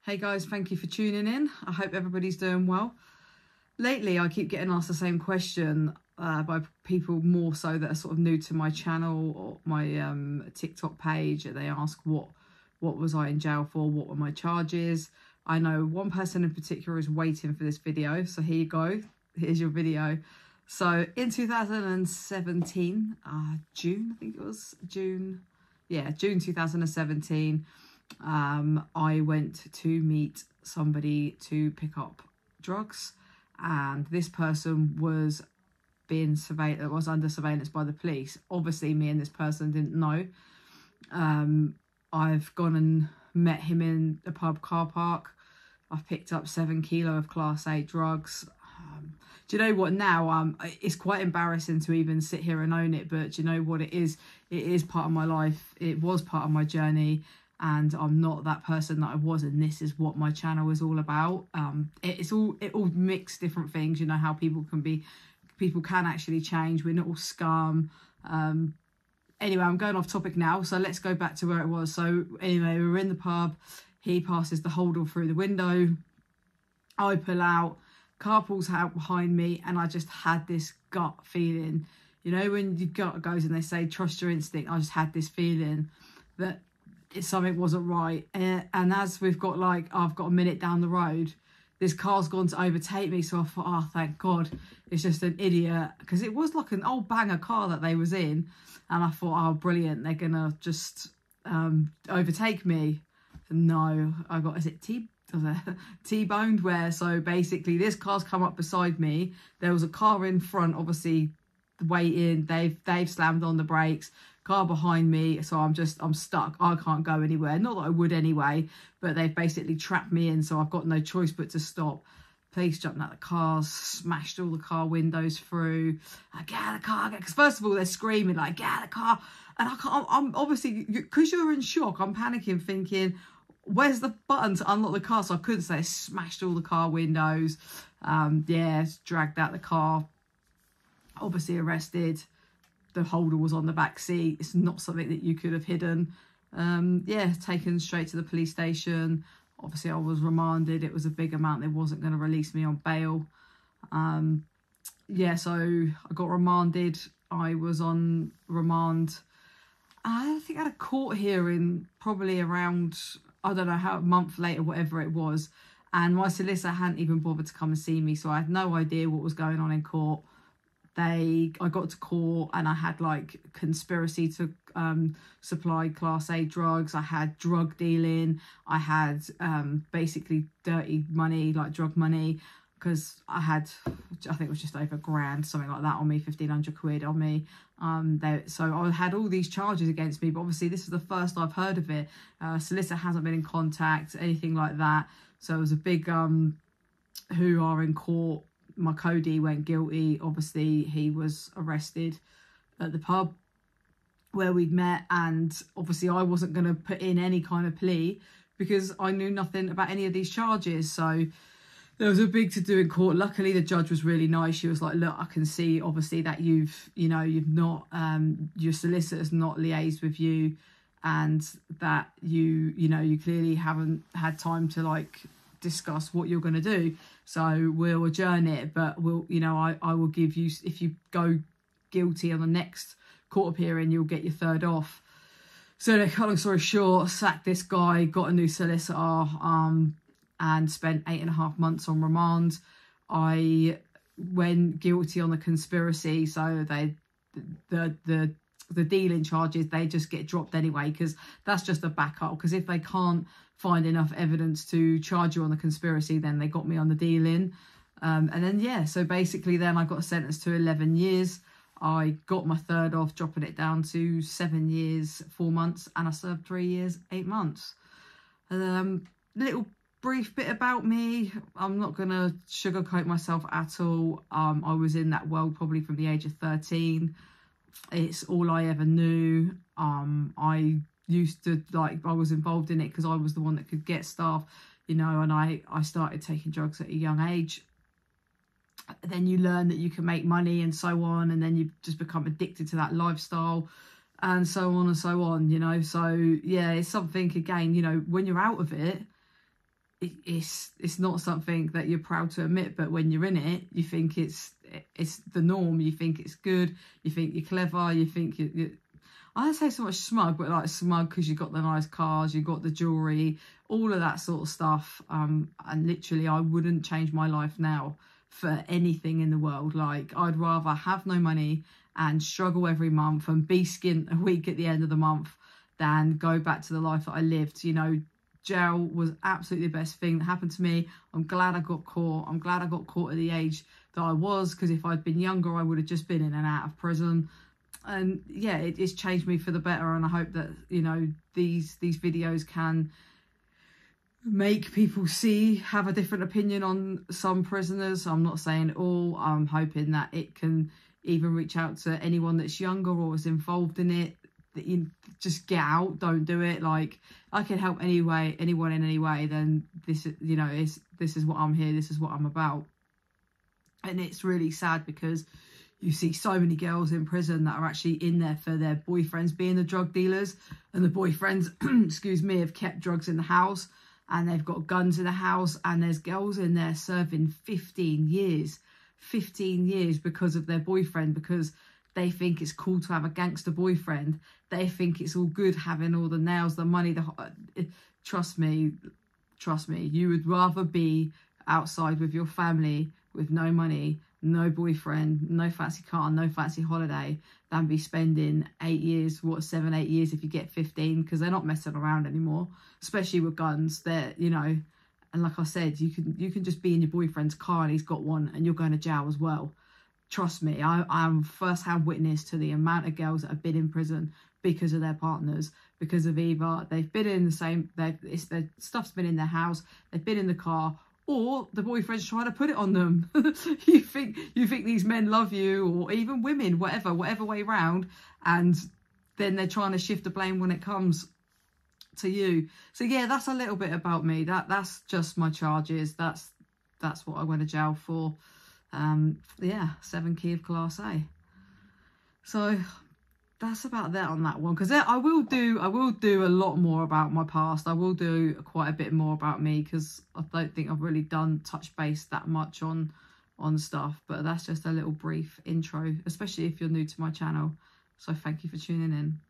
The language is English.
Hey guys, thank you for tuning in. I hope everybody's doing well. Lately, I keep getting asked the same question by people more so that are sort of new to my channel or my TikTok page. They ask what was I in jail for? What were my charges? I know one person in particular is waiting for this video. So here you go. Here's your video. So in 2017, June, I think it was June. Yeah, June 2017. I went to meet somebody to pick up drugs, and this person was being surveilled, was under surveillance by the police. Obviously me and this person didn't know. I've gone and met him in a pub car park. I've picked up 7 kilos of Class A drugs. Do you know what, now it's quite embarrassing to even sit here and own it, but do you know what, it is part of my life. It was part of my journey, and I'm not that person that I was, and this is what my channel is all about. It all mixed different things. You know how people can actually change. We're not all scum. Anyway, I'm going off topic now, so let's go back to where it was. So anyway, we were in the pub. He passes the holdall through the window. I pull out. Car pulls out behind me, and I just had this gut feeling. You know, when your gut goes and they say trust your instinct, I just had this feeling that something wasn't right. And as I've got a minute down the road, this car's gone to overtake me. So I thought, oh, thank God, it's just an idiot, because it was like an old banger car that they was in. And I thought, oh, brilliant, they're gonna just overtake me. No, I got, is it T-boned where? So basically this car's come up beside me. There was a car in front, obviously waiting. They've slammed on the brakes. Car behind me, so I'm stuck. I can't go anywhere. Not that I would anyway, but they've basically trapped me in, so I've got no choice but to stop. Police jumped out the cars, smashed all the car windows through. Get out of the car, because first of all they're screaming like, get out of the car, and I'm obviously, because you're in shock, I'm panicking, thinking, where's the button to unlock the car? So I couldn't say, smashed all the car windows. Yeah, dragged out the car, obviously arrested. The holder was on the back seat. It's not something that you could have hidden. Yeah, taken straight to the police station. Obviously I was remanded. It was a big amount. They wasn't going to release me on bail. Yeah, so I got remanded. I was on remand. I think I had a court hearing probably around, I don't know, how a month later, whatever it was. And my solicitor hadn't even bothered to come and see me. So I had no idea what was going on in court. I got to court and I had like conspiracy to supply Class A drugs. I had drug dealing. I had basically dirty money, like drug money, because I had, I think it was just over £1,000, something like that on me, 1,500 quid on me. So I had all these charges against me, but obviously this is the first I've heard of it. Solicitor hasn't been in contact, anything like that. So it was a big hoo-ha in court. My Cody went guilty. Obviously he was arrested at the pub where we'd met, and obviously I wasn't going to put in any kind of plea because I knew nothing about any of these charges. So there was a big to do in court. Luckily the judge was really nice. She was like, look, I can see obviously that you've not your solicitor's not liaised with you, and that you clearly haven't had time to like discuss what you're going to do. So we'll adjourn it, but I will give you, if you go guilty on the next court appearing, you'll get your third off. So to cut long story short, sacked this guy, got a new solicitor, and spent 8.5 months on remand. I went guilty on the conspiracy, so the dealing charges, they just get dropped anyway, because that's just a backup. Because if they can't find enough evidence to charge you on the conspiracy, then they got me on the dealing. And then, yeah, so basically then I got sentenced to 11 years. I got my third off, dropping it down to 7 years, 4 months, and I served 3 years, 8 months. Little brief bit about me. I'm not going to sugarcoat myself at all. I was in that world probably from the age of 13. It's all I ever knew. I used to, I was involved in it because I was the one that could get stuff, and I started taking drugs at a young age. Then you learn that you can make money and so on, and then you just become addicted to that lifestyle and so on and so on, so yeah, it's something, again, when you're out of it, it's not something that you're proud to admit, but when you're in it, you think it's the norm. You think it's good. You think you're clever. You think you I don't say so much smug, but like smug because you got the nice cars, you got the jewelry, all of that sort of stuff. And literally, I wouldn't change my life now for anything in the world. Like, I'd rather have no money and struggle every month and be skint a week at the end of the month than go back to the life that I lived. You know, jail was absolutely the best thing that happened to me. I'm glad I got caught. I'm glad I got caught at the age that I was, because if I'd been younger, I would have just been in and out of prison. And yeah, it's changed me for the better, and I hope that, you know, these videos can make people have a different opinion on some prisoners. I'm not saying all. I'm hoping that it can even reach out to anyone that's younger or is involved in it, that you just get out, don't do it. Like, I can help anyone in any way, then this, you know, this is what I'm here, this is what I'm about. And it's really sad because you see so many girls in prison that are actually in there for their boyfriends being the drug dealers, and the boyfriends, excuse me, have kept drugs in the house, and they've got guns in the house, and there's girls in there serving 15 years because of their boyfriend, because they think it's cool to have a gangster boyfriend. They think it's all good having all the nails, the money, trust me, you would rather be outside with your family with no money, no boyfriend, no fancy car, no fancy holiday, than be spending 8 years, 7, 8 years if you get 15, because they're not messing around anymore, especially with guns. They're, you know, and like I said, you can just be in your boyfriend's car and he's got one and you're going to jail as well. Trust me, I'm first-hand witness to the amount of girls that have been in prison because of their partners, because of either they've been in the same, their stuff's been in their house, they've been in the car, or the boyfriend's trying to put it on them. you think these men love you, or even women, whatever way round, and then they're trying to shift the blame when it comes to you. So yeah, that's a little bit about me. That's just my charges. That's what I went to jail for. Yeah, 7 key of Class A. So that's about that on that one, because I will do a lot more about my past. I will do quite a bit more about me, because I don't think I've really touched base that much on stuff. But that's just a little brief intro, especially if you're new to my channel. So thank you for tuning in.